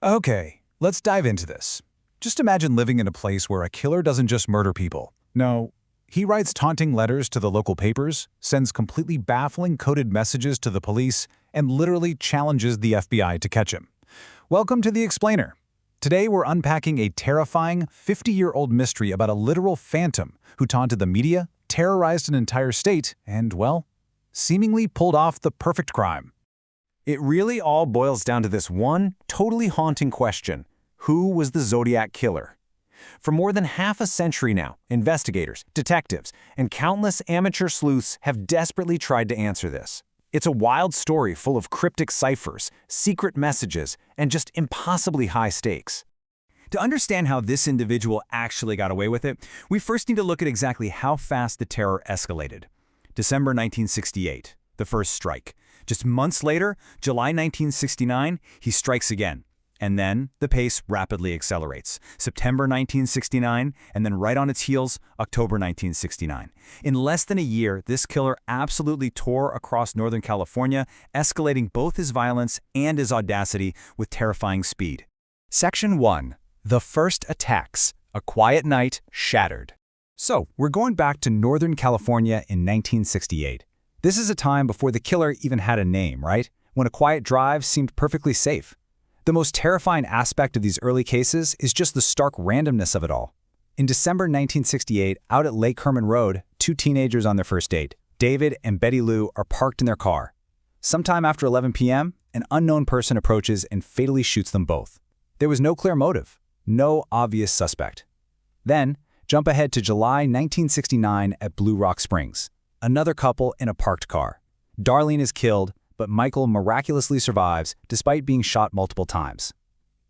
Okay, let's dive into this. Just imagine living in a place where a killer doesn't just murder people. No, he writes taunting letters to the local papers, sends completely baffling coded messages to the police, and literally challenges the FBI to catch him. Welcome to The Explainer. Today we're unpacking a terrifying 50-year-old mystery about a literal phantom who taunted the media, terrorized an entire state, and, well, seemingly pulled off the perfect crime. It really all boils down to this one totally haunting question: who was the Zodiac Killer? For more than half a century now, investigators, detectives, and countless amateur sleuths have desperately tried to answer this. It's a wild story full of cryptic ciphers, secret messages, and just impossibly high stakes. To understand how this individual actually got away with it, we first need to look at exactly how fast the terror escalated. December 1968, the first strike. Just months later, July 1969, he strikes again. And then the pace rapidly accelerates. September 1969, and then right on its heels, October 1969. In less than a year, this killer absolutely tore across Northern California, escalating both his violence and his audacity with terrifying speed. Section 1. The First Attacks. A Quiet Night Shattered. So, we're going back to Northern California in 1968. This is a time before the killer even had a name, right? When a quiet drive seemed perfectly safe. The most terrifying aspect of these early cases is just the stark randomness of it all. In December 1968, out at Lake Herman Road, two teenagers on their first date, David and Betty Lou, are parked in their car. Sometime after 11 p.m., an unknown person approaches and fatally shoots them both. There was no clear motive, no obvious suspect. Then, jump ahead to July 1969 at Blue Rock Springs. Another couple in a parked car. Darlene is killed, but Michael miraculously survives despite being shot multiple times.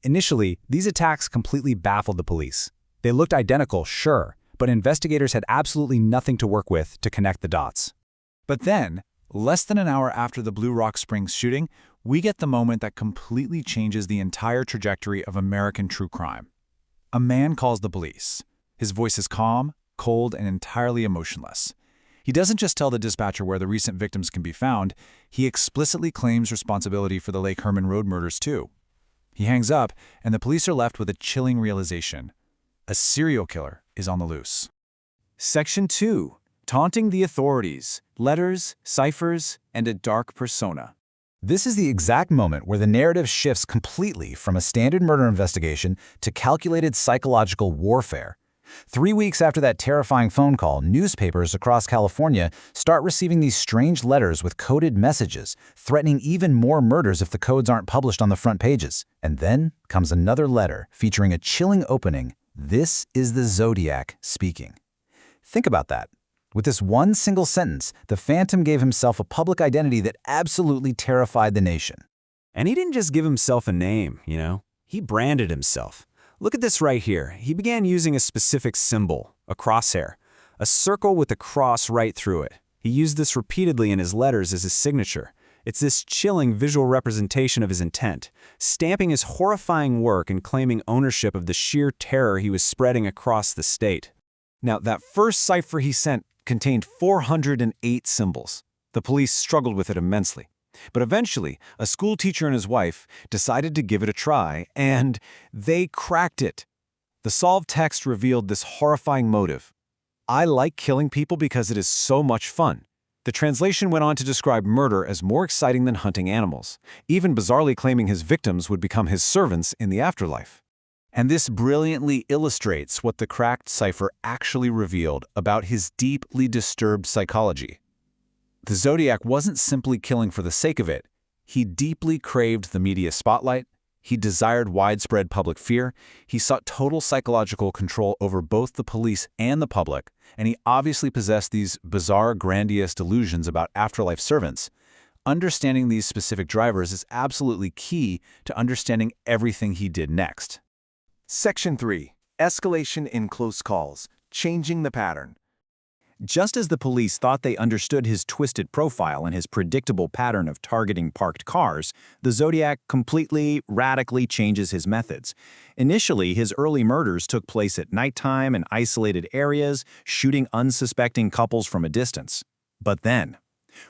Initially, these attacks completely baffled the police. They looked identical, sure, but investigators had absolutely nothing to work with to connect the dots. But then, less than an hour after the Blue Rock Springs shooting, we get the moment that completely changes the entire trajectory of American true crime. A man calls the police. His voice is calm, cold, and entirely emotionless. He doesn't just tell the dispatcher where the recent victims can be found, he explicitly claims responsibility for the Lake Herman Road murders too. He hangs up, and the police are left with a chilling realization. A serial killer is on the loose. Section 2. Taunting the Authorities. Letters, ciphers, and a dark persona. This is the exact moment where the narrative shifts completely from a standard murder investigation to calculated psychological warfare. 3 weeks after that terrifying phone call, newspapers across California start receiving these strange letters with coded messages, threatening even more murders if the codes aren't published on the front pages. And then comes another letter featuring a chilling opening. This is the Zodiac speaking. Think about that. With this one single sentence, the Phantom gave himself a public identity that absolutely terrified the nation. And he didn't just give himself a name, He branded himself. Look at this right here. He began using a specific symbol, a crosshair, a circle with a cross right through it. He used this repeatedly in his letters as his signature. It's this chilling visual representation of his intent, stamping his horrifying work and claiming ownership of the sheer terror he was spreading across the state. Now, that first cipher he sent contained 408 symbols. The police struggled with it immensely. But eventually, a school teacher and his wife decided to give it a try, and they cracked it. The solved text revealed this horrifying motive. I like killing people because it is so much fun. The translation went on to describe murder as more exciting than hunting animals, even bizarrely claiming his victims would become his servants in the afterlife. And this brilliantly illustrates what the cracked cipher actually revealed about his deeply disturbed psychology. The Zodiac wasn't simply killing for the sake of it. He deeply craved the media spotlight, he desired widespread public fear, he sought total psychological control over both the police and the public, and he obviously possessed these bizarre, grandiose delusions about afterlife servants. Understanding these specific drivers is absolutely key to understanding everything he did next. Section 3. Escalation in close calls. Changing the pattern. Just as the police thought they understood his twisted profile and his predictable pattern of targeting parked cars, the Zodiac completely, radically changes his methods. Initially, his early murders took place at nighttime in isolated areas, shooting unsuspecting couples from a distance. But then,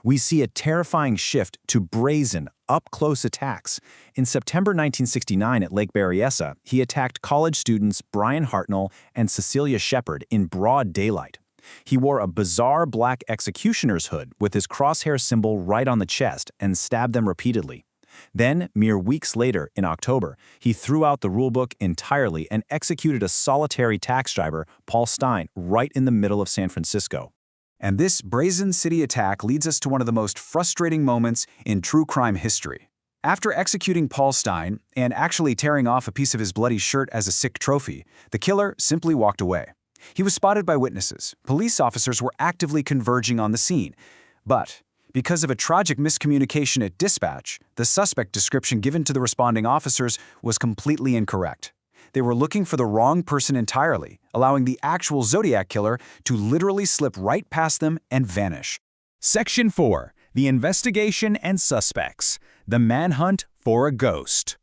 We see a terrifying shift to brazen, up-close attacks. In September 1969 at Lake Berryessa, he attacked college students Brian Hartnell and Cecilia Shepard in broad daylight. He wore a bizarre black executioner's hood with his crosshair symbol right on the chest and stabbed them repeatedly. Then, mere weeks later, in October, he threw out the rulebook entirely and executed a solitary taxi driver, Paul Stein, right in the middle of San Francisco. And this brazen city attack leads us to one of the most frustrating moments in true crime history. After executing Paul Stein and actually tearing off a piece of his bloody shirt as a sick trophy, the killer simply walked away. He was spotted by witnesses. Police officers were actively converging on the scene. But because of a tragic miscommunication at dispatch, the suspect description given to the responding officers was completely incorrect. They were looking for the wrong person entirely, allowing the actual Zodiac Killer to literally slip right past them and vanish. Section 4. The Investigation and Suspects. The Manhunt for a Ghost.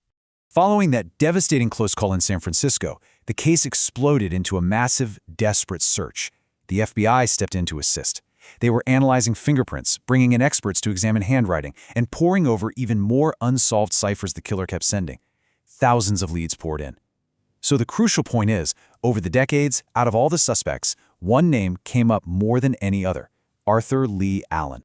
Following that devastating close call in San Francisco, the case exploded into a massive, desperate search. The FBI stepped in to assist. They were analyzing fingerprints, bringing in experts to examine handwriting, and poring over even more unsolved ciphers the killer kept sending. Thousands of leads poured in. So the crucial point is, over the decades, out of all the suspects, one name came up more than any other: Arthur Leigh Allen.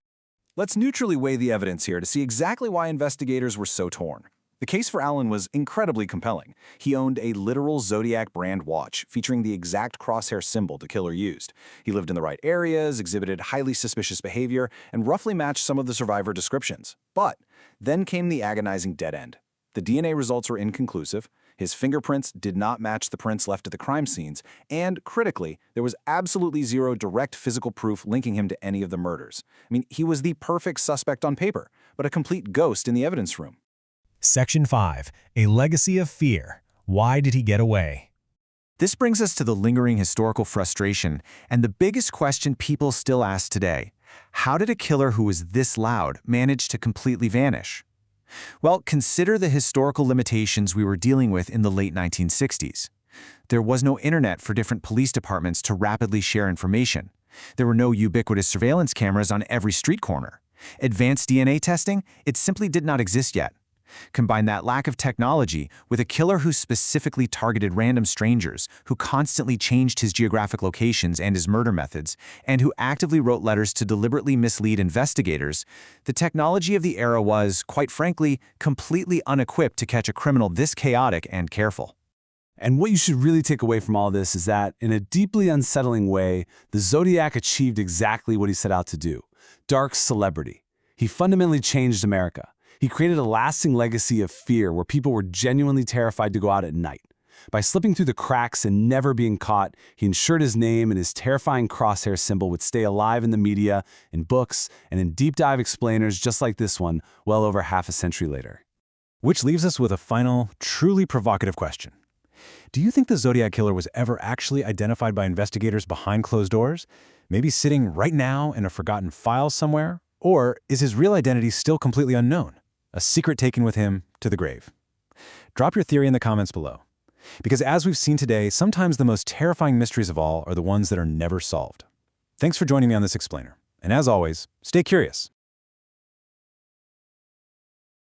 Let's neutrally weigh the evidence here to see exactly why investigators were so torn. The case for Allen was incredibly compelling. He owned a literal Zodiac brand watch featuring the exact crosshair symbol the killer used. He lived in the right areas, exhibited highly suspicious behavior, and roughly matched some of the survivor descriptions. But then came the agonizing dead end. The DNA results were inconclusive, his fingerprints did not match the prints left at the crime scenes, and critically, there was absolutely zero direct physical proof linking him to any of the murders. I mean, he was the perfect suspect on paper, but a complete ghost in the evidence room. Section 5. A Legacy of Fear. Why did he get away? This brings us to the lingering historical frustration and the biggest question people still ask today. How did a killer who was this loud manage to completely vanish? Well, consider the historical limitations we were dealing with in the late 1960s. There was no internet for different police departments to rapidly share information. There were no ubiquitous surveillance cameras on every street corner. Advanced DNA testing, it simply did not exist yet. Combine that lack of technology with a killer who specifically targeted random strangers, who constantly changed his geographic locations and his murder methods, and who actively wrote letters to deliberately mislead investigators, the technology of the era was, quite frankly, completely unequipped to catch a criminal this chaotic and careful. And what you should really take away from all this is that, in a deeply unsettling way, the Zodiac achieved exactly what he set out to do: dark celebrity. He fundamentally changed America. He created a lasting legacy of fear where people were genuinely terrified to go out at night. By slipping through the cracks and never being caught, he ensured his name and his terrifying crosshair symbol would stay alive in the media, in books, and in deep-dive explainers just like this one, well over half a century later. Which leaves us with a final, truly provocative question. Do you think the Zodiac Killer was ever actually identified by investigators behind closed doors? Maybe sitting right now in a forgotten file somewhere? Or is his real identity still completely unknown? A secret taken with him to the grave? Drop your theory in the comments below. Because as we've seen today, sometimes the most terrifying mysteries of all are the ones that are never solved. Thanks for joining me on this explainer. And as always, stay curious.